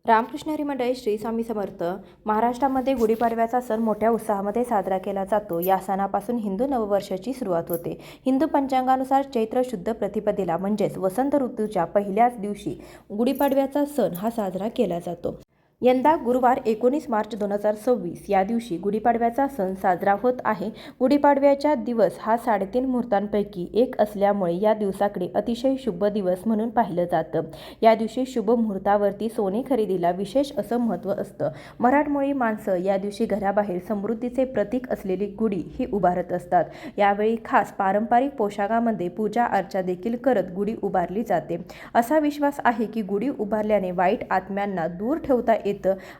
रामकृष्ण हरी मंडळी श्री स्वामी समर्थ. महाराष्ट्रामध्ये गुढीपाडव्याचा सण मोठ्या उत्साहामध्ये साजरा केला जातो. या सणापासून हिंदू नववर्षाची सुरुवात होते. हिंदू पंचांगानुसार चैत्र शुद्ध प्रतिपदेला म्हणजेच वसंत ऋतूच्या पहिल्याच दिवशी गुढीपाडव्याचा सण हा साजरा केला जातो. यंदा गुरुवार 19 मार्च 2026 या दिवशी गुढीपाडव्याचा सण साजरा होत आहे. गुढीपाडव्याचा दिवस हा 3.5 मुहूर्तांपैकी एक असल्यामुळे या दिवसाकडे अतिशय शुभ दिवस म्हणून पाहिलं जातं. या दिवशी शुभ मुहूर्तावरती सोने खरेदीला विशेष असं महत्त्व असतं. मराठमोळी माणसं या दिवशी घराबाहेर समृद्धीचे प्रतीक असलेली गुढी ही उभारत असतात. यावेळी खास पारंपरिक पोशाखामध्ये पूजा अर्चा देखील करत गुढी उभारली जाते. असा विश्वास आहे की गुढी उभारल्याने वाईट आत्म्यांना दूर ठेवता येतं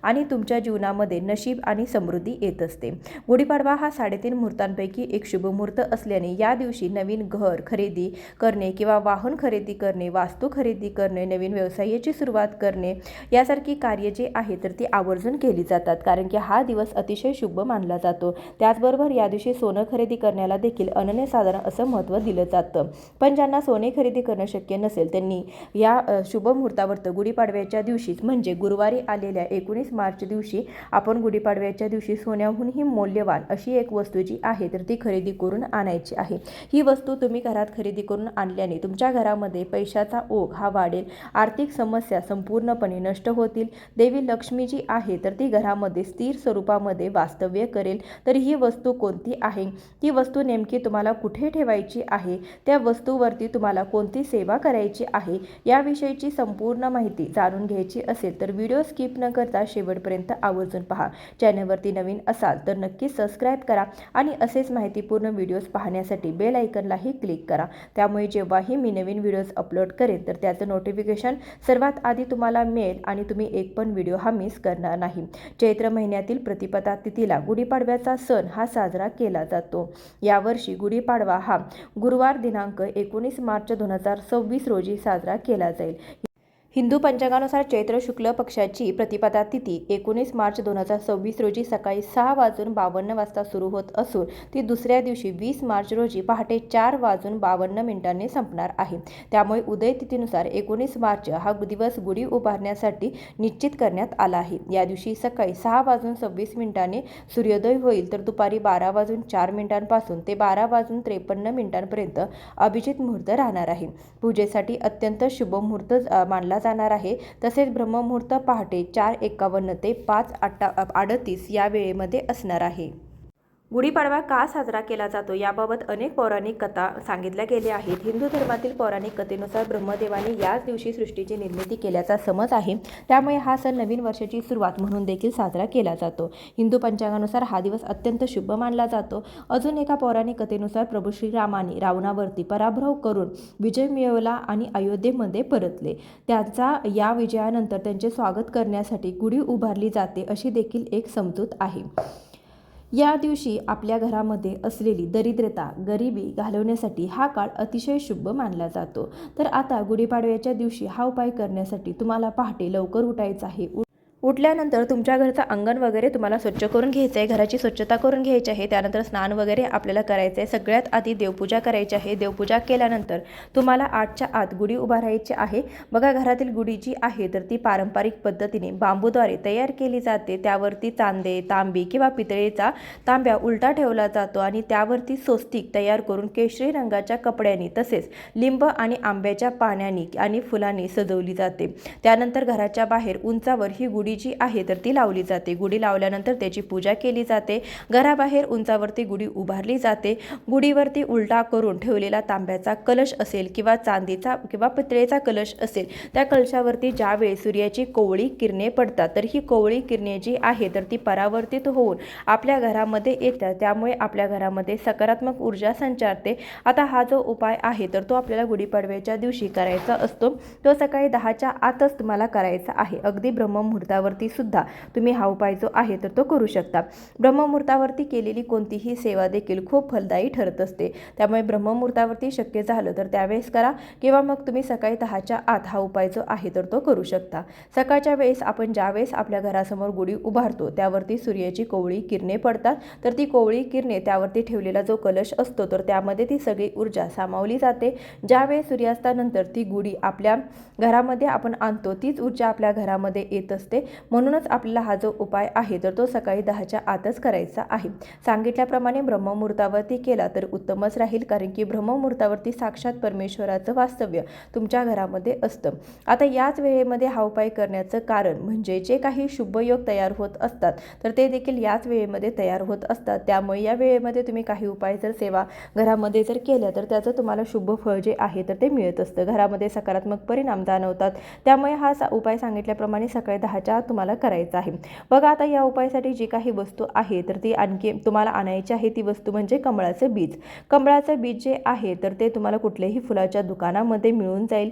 आणि तुमच्या जीवनामध्ये नशीब आणि समृद्धी येत असते. गुढीपाडवा हा 3.5 मुहूर्तांपैकी एक शुभ मुहूर्त असल्याने या दिवशी नवीन घर खरेदी करणे किंवा वाहन खरेदी करणे, वास्तू खरेदी करणे, नवीन व्यवसायाची सुरुवात करणे यासारखी कार्य जे आहे तर ती आवर्जून केली जातात, कारण की हा दिवस अतिशय शुभ मानला जातो. त्याचबरोबर या दिवशी सोनं खरेदी करण्याला देखील अनन्यसाधारण असं महत्त्व दिलं जातं. पण ज्यांना सोने खरेदी करणं शक्य नसेल त्यांनी या शुभ मुहूर्तावर गुढीपाडव्याच्या दिवशीच म्हणजे गुरुवारी आलेल्या 19 मार्च दिवशी आपण गुढीपाडव्याच्या दिवशी सोन्याहूनही मौल्यवान अशी एक वस्तू जी आहे तर ती खरेदी करून आणायची आहे. ही वस्तू तुम्ही घरात खरेदी करून आणल्याने तुमच्या घरामध्ये पैशाचा ओघ हा वाढेल, आर्थिक समस्या संपूर्णपणे नष्ट होतील, देवी लक्ष्मी जी आहे तर ती घरामध्ये स्थिर स्वरूपामध्ये वास्तव्य करेल. तर ही वस्तू कोणती आहे, ती वस्तू नेमकी तुम्हाला कुठे ठेवायची आहे, त्या वस्तूवरती तुम्हाला कोणती सेवा करायची आहे याविषयीची संपूर्ण माहिती जाणून घ्यायची असेल तर व्हिडिओ स्किप न करता शेवटपर्यंत आवर्जून पहा. चॅनलवरती नवीन असाल तर नक्की सबस्क्राईब करा आणि असेच माहितीपूर्ण व्हिडिओज पाहण्यासाठी बेल आयकॉनलाही क्लिक करा. त्यामुळे जेव्हाही मी नवीन व्हिडिओज अपलोड करेन तर त्याचं नोटिफिकेशन सर्वात आधी तुम्हाला मिळेल आणि तुम्ही एक पण व्हिडिओ हा मिस करणार नाही. चैत्र महिन्यातील प्रतिपदा तिथीला गुढीपाडव्याचा सण हा साजरा केला जातो. यावर्षी गुढीपाडवा हा गुरुवार दिनांक 19 मार्च 2026 रोजी साजरा केला जाईल. हिंदू पंचांगानुसार चैत्र शुक्ल पक्षाची प्रतिपदा तिथी 19 मार्च 2026 रोजी सकाळी 6:52 सुरू होत असून ती दुसऱ्या दिवशी 20 मार्च रोजी पहाटे 4:52 संपणार आहे. त्यामुळे उदय तिथीनुसार 19 मार्च हा दिवस गुढी उभारण्यासाठी निश्चित करण्यात आला आहे. या दिवशी सकाळी 6:26 सूर्योदय होईल तर दुपारी 12:04 पासून ते 12:53 अभिजित मुहूर्त राहणार आहे. पूजेसाठी अत्यंत शुभ मुहूर्त मानला जाणार आहे. तसेच ब्रह्ममुहूर्त पहाटे 4:51 ते 5:38 या वेळेमध्ये असणार आहे. गुढीपाडवा का साजरा केला जातो याबाबत अनेक पौराणिक कथा सांगितल्या गेल्या आहेत. हिंदू धर्मातील पौराणिक कथेनुसार ब्रह्मदेवाने याच दिवशी सृष्टीची निर्मिती केल्याचा समज आहे. त्यामुळे हा सण नवीन वर्षाची सुरुवात म्हणून देखील साजरा केला जातो. हिंदू पंचांगानुसार हा दिवस अत्यंत शुभ मानला जातो. अजून एका पौराणिक कथेनुसार प्रभू श्रीरामाने रावणावरती पराभव करून विजय मिळवला आणि अयोध्येमध्ये परतले. त्यांचा या विजयानंतर त्यांचे स्वागत करण्यासाठी गुढी उभारली जाते अशी देखील एक समजूत आहे. या दिवशी आपल्या घरामध्ये असलेली दरिद्रता, गरिबी घालवण्यासाठी हा काळ अतिशय शुभ मानला जातो. तर आता गुढीपाडव्याच्या दिवशी हा उपाय करण्यासाठी तुम्हाला पहाटे लवकर उठायचं आहे. उठल्यानंतर तुमच्या घरचं अंगण वगैरे तुम्हाला स्वच्छ करून घ्यायचं आहे, घराची स्वच्छता करून घ्यायची आहे. त्यानंतर स्नान वगैरे आपल्याला करायचं आहे. सगळ्यात आधी देवपूजा करायची आहे. देवपूजा केल्यानंतर तुम्हाला 8च्या आत गुढी उभारायची आहे. बघा, घरातील गुढी जी आहे तर ती पारंपरिक पद्धतीने बांबूद्वारे तयार केली जाते. त्यावरती चांदे, तांबी किंवा पितळेचा तांब्या उलटा ठेवला जातो आणि त्यावरती स्वस्तिक तयार करून केशरी रंगाच्या कपड्यांनी तसेच लिंब आणि आंब्याच्या पाण्याने आणि फुलांनी सजवली जाते. त्यानंतर घराच्या बाहेर उंचावर ही गुढी जी आहे तर ती लावली जाते. गुढी लावल्यानंतर त्याची पूजा केली जाते. घराबाहेर उंचावरती गुढी उभारली जाते. गुढीवरती उलटा करून ठेवलेला तांब्याचा कलश असेल किंवा चांदीचा किंवा पितळेचा कलश असेल, त्या कलशावरती ज्यावेळी सूर्याची कोवळी किरणे पडतात तर ही कोवळी किरणे जी आहे तर ती परावर्तित होऊन आपल्या घरामध्ये येतात. त्यामुळे आपल्या घरामध्ये सकारात्मक ऊर्जा संचारते. आता हा जो उपाय आहे तर तो आपल्याला गुढीपाडव्याच्या दिवशी करायचा असतो. तो सकाळी 10च्या आतच तुम्हाला करायचा आहे. अगदी ब्रह्ममुहूर्तावर ब्रह्ममुहूर्तावरती सुद्धा तुम्ही हा उपाय जो आहे तर तो करू शकता। ब्रह्ममुहूर्तावरती केलेली कोणतीही सेवा देखील खूप फलदायी ठरत असते, त्यामुळे ब्रह्ममुहूर्तावरती शक्य झालं तर त्यावेळेस करा किंवा मग तुम्ही सकाळी 10च्या आत हा उपाय जो आहे तर तो करू शकता। सकाळच्या वेळेस आपण ज्यावेळेस आपल्या घरासमोर गुढी उभारतो त्यावरती सूर्याची कोवळी किरणे पडतात, तर ती कोवळी किरणे त्यावरती ठेवलेला जो कलश असतो तर त्यामध्ये ती सगळी ऊर्जा सामावली जाते। ज्यावेळेस सूर्यास्तानंतर ती गुढी आपल्या घरामध्ये आपण आणतो तीच ऊर्जा आपल्या घरामध्ये येत असते, म्हणूनच आपल्याला हा जो उपाय आहे तर तो सकाळी 10च्या आतच करायचा आहे। सांगितल्याप्रमाणे ब्रह्ममुहूर्तावरती केला तर उत्तमच राहील, कारण की ब्रह्ममुहूर्तावरती साक्षात परमेश्वराचं वास्तव्य तुमच्या घरामध्ये असतं। आता याच वेळेमध्ये हा उपाय करण्याचं कारण म्हणजे जे काही शुभयोग तयार होत असतात तर ते देखील याच वेळेमध्ये तयार होत असतात, त्यामुळे या वेळेमध्ये तुम्ही काही उपाय जर सेवा घरामध्ये जर केल्या तर त्याचं तुम्हाला शुभ फळ जे आहे तर ते मिळत असतं, घरामध्ये सकारात्मक परिणाम जाणवतात। त्यामुळे हा उपाय सांगितल्याप्रमाणे सकाळी 10च्या आत तुम्हाला करायचा आहे। बघा, आता या उपायासाठी जी काही वस्तू आहे तर ती आणखी तुम्हाला आणायची आहे, ती वस्तू म्हणजे कमळाचं बीज। कमळाचं बीज जे आहे तर ते तुम्हाला कुठल्याही फुलाच्या दुकानामध्ये मिळून जाईल।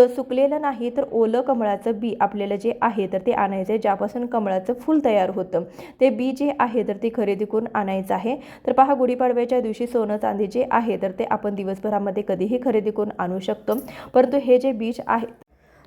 सुकलेलं नाही तर ओलं कमळाचं बी आपल्याला जे आहे तर ते आणायचं आहे, ज्यापासून कमळाचं फूल तयार होतं ते बी जे आहे तर ते खरेदी करून आणायचं आहे। तर पहा, गुढीपाडव्याच्या दिवशी सोनं चांदी जे आहे तर ते आपण दिवसभरामध्ये कधीही खरेदी करून आणू शकतो, परंतु हे जे बीज आहे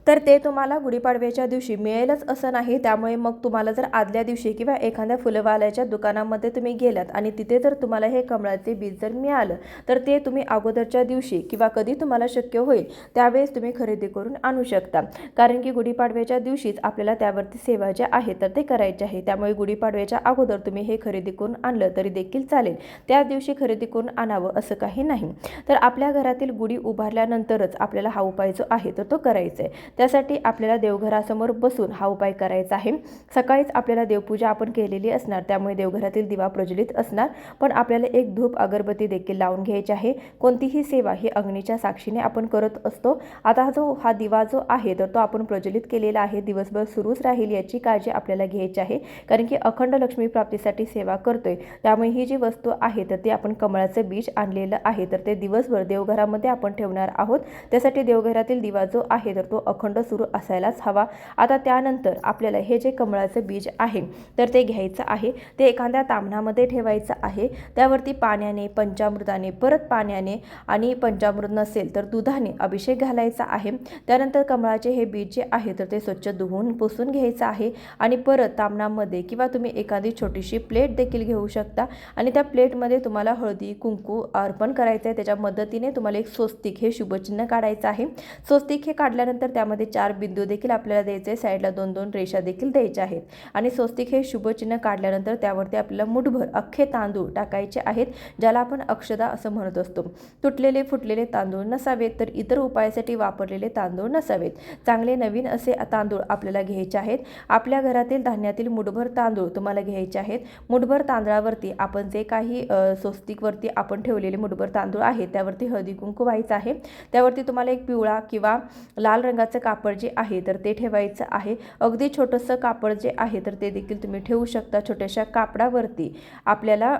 तर ते तुम्हाला गुढीपाडव्याच्या दिवशी मिळेलच असं नाही। त्यामुळे मग तुम्हाला जर आदल्या दिवशी किंवा एखाद्या फुलवाल्याच्या दुकानामध्ये तुम्ही गेलात आणि तिथे जर तुम्हाला हे कमळाचे बीज जर मिळालं तर ते तुम्ही अगोदरच्या दिवशी किंवा कधी तुम्हाला शक्य होईल त्यावेळेस तुम्ही खरेदी करून आणू शकता, कारण की गुढीपाडव्याच्या दिवशीच आपल्याला त्यावरती सेवा ज्या आहे तर ते करायचे आहे। त्यामुळे गुढीपाडव्याच्या अगोदर तुम्ही हे खरेदी करून आणलं तरी देखील चालेल, त्याच दिवशी खरेदी करून आणावं असं काही नाही। तर आपल्या घरातील गुढी उभारल्यानंतरच आपल्याला हा उपाय जो आहे तर तो करायचा आहे। त्यासाठी आपल्याला देवघरासमोर बसून हा उपाय करायचा आहे। सकाळीच आपल्याला देवपूजा आपण केलेली असणार, त्यामुळे देवघरातील दिवा प्रज्वलित असणार, पण आपल्याला एक धूप अगरबत्ती देखील लावून घ्यायची आहे। कोणतीही सेवा ही अग्नीच्या साक्षीने आपण करत असतो। आता हा दिवा जो आहे तर तो आपण प्रज्वलित केलेला आहे, दिवसभर सुरूच राहील याची काळजी आपल्याला घ्यायची आहे, कारण की अखंड लक्ष्मी प्राप्तीसाठी सेवा करतोय। त्यामुळे ही जी वस्तू आहे तर ती आपण कमळाचं बीज आणलेलं आहे तर ते दिवसभर देवघरामध्ये आपण ठेवणार आहोत। त्यासाठी देवघरातील दिवा जो आहे तर तो अखंड सुरू असायलाच हवा। आता त्यानंतर आपल्याला हे जे कमळाचं बीज आहे तर ते घ्यायचं आहे, ते एखाद्या ताम्हणामध्ये ठेवायचं आहे। त्यावरती पाण्याने, पंचामृताने, परत पाण्याने आणि पंचामृत नसेल तर दुधाने अभिषेक घालायचा आहे। त्यानंतर कमळाचे हे बीज जे आहे तर ते स्वच्छ धुवून पुसून घ्यायचं आहे आणि परत ताम्हणामध्ये किंवा तुम्ही एखादी छोटीशी प्लेट देखील घेऊ शकता आणि त्या प्लेटमध्ये तुम्हाला हळदी कुंकू अर्पण करायचं आहे। त्याच्या मदतीने तुम्हाला एक स्वस्तिक हे शुभचिन्ह काढायचं आहे। स्वस्तिक हे काढल्यानंतर त्यामध्ये 4 बिंदू देखील आपल्याला द्यायचे, साईडला 2-2 रेषा देखील द्यायच्या आहेत आणि स्वस्तिक हे शुभचिन्ह काढल्यानंतर त्यावरती आपल्याला मुठभर अख्खे तांदूळ टाकायचे आहेत, ज्याला आपण अक्षदा असं म्हणत असतो। तुटलेले फुटलेले तांदूळ नसावेत, तर इतर उपायासाठी वापरलेले तांदूळ नसावेत, चांगले नवीन असे तांदूळ आपल्याला घ्यायचे आहेत। आपल्या घरातील धान्यातील मुठभर तांदूळ तुम्हाला घ्यायचे आहेत। मुठभर तांदळावरती आपण जे काही स्वस्तिकवरती आपण ठेवलेले मुठभर तांदूळ आहेत त्यावरती हळदी कुंकू व्हायचं आहे। त्यावरती तुम्हाला एक पिवळा किंवा लाल रंगाचं कापड जे आहे तर ते ठेवायचं आहे। अगदी छोटंसं कापड जे आहे तर ते देखील तुम्ही ठेवू शकता। छोट्याशा कापडावरती आपल्याला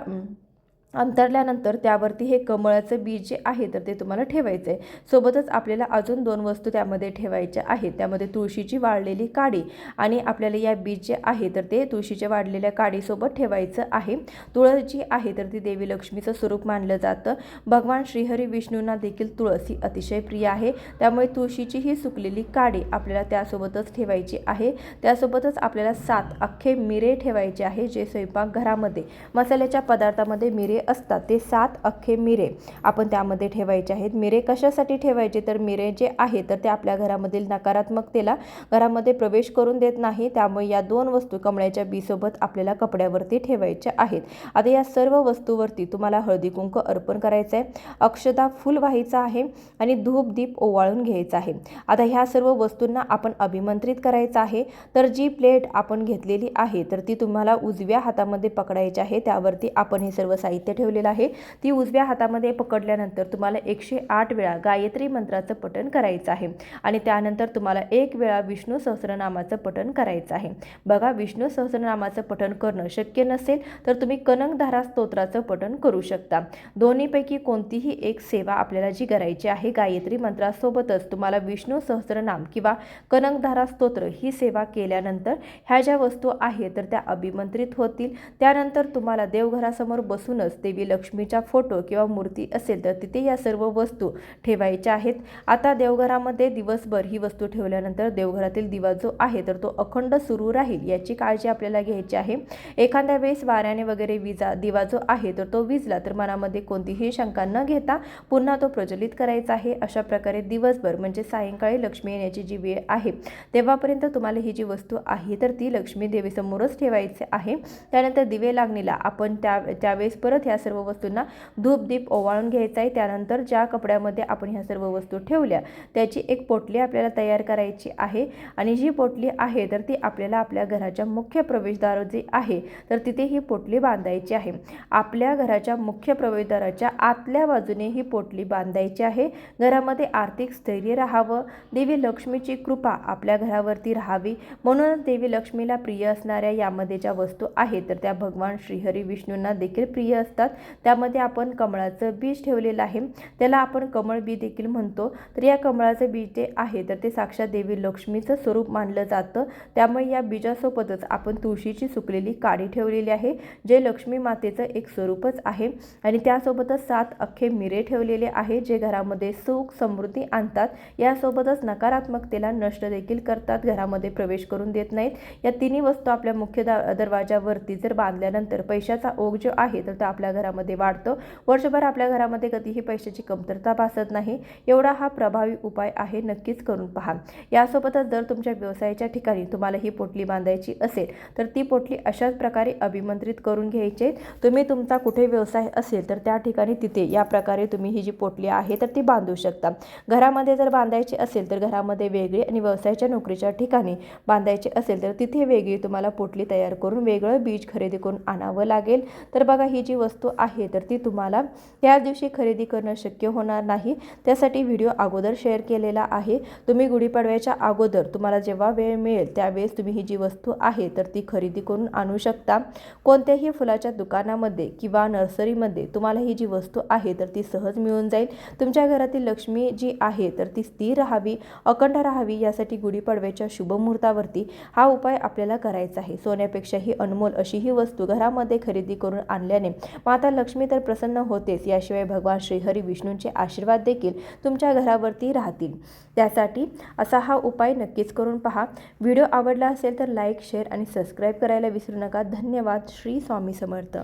अंतरल्यानंतर त्यावरती हे कमळाचं बीज जे आहे तर ते तुम्हाला ठेवायचं आहे। सोबतच आपल्याला अजून 2 वस्तू त्यामध्ये ठेवायच्या आहेत, त्यामध्ये तुळशीची वाळलेली काडी आणि आपल्याला या बीज जे आहे तर ते तुळशीच्या वाळलेल्या काडीसोबत ठेवायचं आहे। तुळस जी आहे तर ती देवी लक्ष्मीचं स्वरूप मानलं जातं। भगवान श्रीहरी विष्णूंना देखील तुळस ही अतिशय प्रिय आहे, त्यामुळे तुळशीची ही सुकलेली काडी आपल्याला त्यासोबतच ठेवायची आहे। त्यासोबतच आपल्याला 7 अख्खे मिरे ठेवायचे आहे, जे स्वयंपाकघरामध्ये मसाल्याच्या पदार्थामध्ये मिरे असतात ते 7 अख्खे मिरे आपण त्यामध्ये ठेवायचे आहेत। मिरे कशासाठी ठेवायचे, तर मिरे जे आहे तर ते आपल्या घरामधील नकारात्मकतेला घरामध्ये प्रवेश करून देत नाही, त्यामुळे या 2 वस्तू कमळाच्या बीसोबत आपल्याला कपड्यावरती ठेवायच्या आहेत। आता या सर्व वस्तूवरती तुम्हाला हळदी कुंकू अर्पण करायचं आहे, अक्षदा फूल व्हायचं आहे आणि धूप दीप ओवाळून घ्यायचा आहे। आता ह्या सर्व वस्तूंना आपण अभिमंत्रित करायचं आहे। तर जी प्लेट आपण घेतलेली आहे तर ती तुम्हाला उजव्या हातामध्ये पकडायची आहे, त्यावरती आपण हे सर्व साहित्य ठेवलेला आहे ती उजव्या हातामध्ये पकडल्यानंतर तुम्हाला 108 वेळा गायत्री मंत्राचं पठण करायचं आहे आणि त्यानंतर तुम्हाला 1 वेळा विष्णू सहस्रनामाचं पठण करायचं आहे। बघा, विष्णू सहस्रनामाचं पठण करणं शक्य नसेल तर तुम्ही कनकधारा स्तोत्राचं पठण करू शकता। दोन्हीपैकी कोणतीही एक सेवा आपल्याला जी करायची आहे, गायत्री मंत्रासोबतच तुम्हाला विष्णू सहस्रनाम किंवा कनकधारा स्तोत्र ही सेवा केल्यानंतर ह्या ज्या वस्तू आहेत तर त्या अभिमंत्रित होतील। त्यानंतर तुम्हाला देवघरासमोर बसूनच देवी लक्ष्मीचा फोटो किंवा मूर्ती असेल तर तिथे या सर्व वस्तू ठेवायच्या आहेत। आता देवघरामध्ये दिवसभर ही वस्तू ठेवल्यानंतर देवघरातील दिवा जो आहे तर तो अखंड सुरू राहील याची काळजी आपल्याला घ्यायची आहे। एखाद्या वेळेस वाऱ्याने वगैरे दिवा जो आहे तर तो विझला तर मनामध्ये कोणतीही शंका न घेता पुन्हा तो प्रज्वलित करायचा आहे। अशा प्रकारे दिवसभर म्हणजे सायंकाळी लक्ष्मी येण्याची जी वेळ आहे तेव्हापर्यंत तुम्हाला ही जी वस्तू आहे तर ती लक्ष्मी देवीसमोरच ठेवायची आहे। त्यानंतर दिवे लागणीला आपण त्यावेळेस परत ह्या सर्व वस्तूंना धूप दीप ओवाळून घ्यायचा आहे। त्यानंतर ज्या कपड्यामध्ये आपण ह्या सर्व वस्तू ठेवल्या त्याची एक पोटली आपल्याला तयार करायची आहे आणि जी पोटली आहे तर ती आपल्याला आपल्या घराच्या मुख्य प्रवेशद्वार जे आहे तर तिथे ही पोटली बांधायची आहे। आपल्या घराच्या मुख्य प्रवेशद्वाराच्या आतल्या बाजूने ही पोटली बांधायची आहे। घरामध्ये आर्थिक स्थैर्य राहावं, देवी लक्ष्मीची कृपा आपल्या घरावरती राहावी म्हणून देवी लक्ष्मीला प्रिय असणाऱ्या यामध्ये ज्या वस्तू आहेत तर त्या भगवान श्रीहरी विष्णूंना देखील प्रिय असतात। त्यामध्ये आपण कमळाचं बीज ठेवलेलं आहे, त्याला आपण कमळ बी देखील म्हणतो। तर या कमळाचं बीज जे आहे तर ते साक्षात देवी लक्ष्मीचं स्वरूप मानलं जातं। त्यामुळे या बीजासोबतच आपण तुळशीची सुकलेली काडी ठेवलेली आहे जे लक्ष्मी मातेचं एक स्वरूपच आहे आणि त्यासोबतच 7 अख्खे मिरे ठेवलेले आहे जे घरामध्ये सुख समृद्धी आणतात। यासोबतच नकारात्मकतेला नष्ट देखील करतात, घरामध्ये प्रवेश करून देत नाहीत। या तिन्ही वस्तू आपल्या मुख्य दरवाजावरती जर बांधल्यानंतर पैशाचा ओघ जो आहे तर तो आपल्या घरामध्ये वाढतो। वर्षभर आपल्या घरामध्ये कधीही पैशाची कमतरता भासत नाही। एवढा हा प्रभावी उपाय आहे, नक्कीच करून पहा। यासोबतच जर तुमच्या व्यवसायाच्या ठिकाणी तुम्हाला ही पोटली बांधायची असेल तर ती पोटली अशाच प्रकारे अभिमंत्रित करून घ्यायची। तुम्ही तुमचा कुठे व्यवसाय असेल तर त्या ठिकाणी तिथे या प्रकारे तुम्ही ही जी पोटली आहे तर ती बांधू शकता। घरामध्ये जर बांधायची असेल तर घरामध्ये वेगळी आणि व्यवसायाच्या नोकरीच्या ठिकाणी बांधायची असेल तर तिथे वेगळी तुम्हाला पोटली तयार करून वेगळं बीज खरेदी करून आणावं लागेल। तर बघा, ही जी वस्तू आहे तर ती तुम्हाला त्याच दिवशी खरेदी करणं शक्य होणार नाही, त्यासाठी व्हिडिओ अगोदर शेअर केलेला आहे। तुम्ही गुढीपाडव्याच्या अगोदर तुम्हाला जेव्हा वेळ मिळेल त्यावेळेस तुम्ही ही जी वस्तू आहे तर ती खरेदी करून आणू शकता। कोणत्याही फुलाच्या दुकानामध्ये किंवा नर्सरीमध्ये तुम्हाला ही जी वस्तू आहे तर ती सहज मिळून जाईल। तुमच्या घरातील लक्ष्मी जी आहे तर ती स्थिर राहावी, अखंड राहावी यासाठी गुढीपाडव्याच्या शुभ मुहूर्तावरती हा उपाय आपल्याला करायचा आहे। सोन्यापेक्षाही अनमोल अशी ही वस्तू घरामध्ये खरेदी करून आणल्याने माता लक्ष्मी तर प्रसन्न होतेच, याशिवाय भगवान श्रीहरी विष्णूंचे आशीर्वाद देखील तुमच्या घरावरती राहतील। त्यासाठी असा हा उपाय नक्कीच करून पहा। व्हिडिओ आवडला असेल तर लाईक, शेअर आणि सबस्क्राईब करायला विसरू नका। धन्यवाद। श्री स्वामी समर्थ।